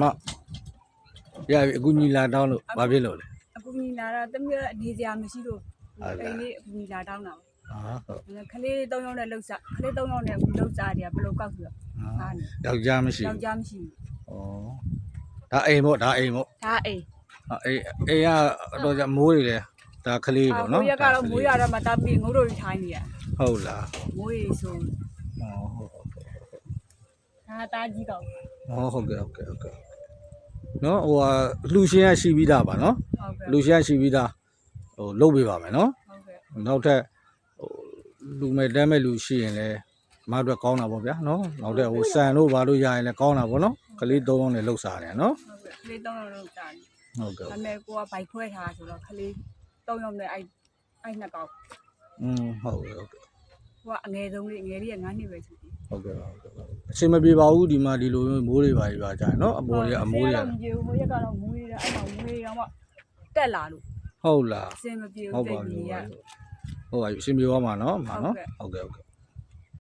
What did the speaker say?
မရပြီအခုညီလာတောင်းလို့ဘာဖြစ်လို့လဲ အခုညီလာတာတမီးနေစရာမရှိလို့အိမ်လေးအခုညီလာတောင်းတာ ဟုတ် ခလေး3ယောက်နဲ့လှုပ်စားခလေး3ယောက်နဲ့အခုလှုပ်စားတယ်ဘယ်လိုကောက်ပြီးတော့ဟာနေ ယောက်ျားမရှိ ယောက်ျားမရှိ ဩဒါအိမ်ပေါ့ဒါအိမ်ပေါ့ ဒါအိမ် အိမ်ကတော့ကြမိုးတွေလေဒါကလေးပေါ့နော် မိုးရကတော့မိုးရတော့မှတာပြီးငုတ်တို့ထိုင်းနေရ ဟုတ်လား မိုးရီဆို ဟုတ် ဒါတာကြီးကောက် ဟုတ်ကဲ့နော်ဟိုလှူရှင်ရရှိပြီးသားပါနော် ဟုတ်ကဲ့ လူရှင်ရရှိပြီးသားဟိုလုပ်ပေးပါမယ်နော် ဟုတ်ကဲ့ နောက်ထပ်ဟိုလူမဲ့တမ်းမဲ့လူရှိရင်လည်းမအတွက်ကောင်းတာပေါ့ဗျာနော်နောက်ထပ်ဟိုစံတို့ဘာလို့ရရင်လည်းကောင်းတာပေါ့နော်ကလေး3ယောက်နဲ့လှုပ်စားတယ်နော် ဟုတ်ကဲ့ခလေး3ယောက်လှုပ်စားတယ် ဟုတ်ကဲ့ ဒါပေမဲ့ကိုကဘိုက်ခွဲထားဆိုတော့ခလေး3ယောက်နဲ့အဲ့နှစ်ကောက် ဟုတ်ကဲ့ ကိုကအငယ်ဆုံးလေးငယ်လေးက9နှစ်ပဲရှိသေး ဟုတ်ကဲ့အချိန်မပြေပါဘူးဒီမှာဒီလိုမိုးတွေပါကြီးပါကြတယ်နော်အပေါ်တွေအမိုးတွေ မပြေဘူးမိုးရက်ကတော့မိုးရတာအဲ့မှာမိုးရတော့မှတက်လာလို့ ဟုတ်လား အစင်မပြေ ဟုတ် ဘူး ပါ တိတ် ပြီ ကြီးရ ဟုတ်ပါပြီအရှင်ပြေသွားမှာနော်မနော်ဟုတ်ကဲ့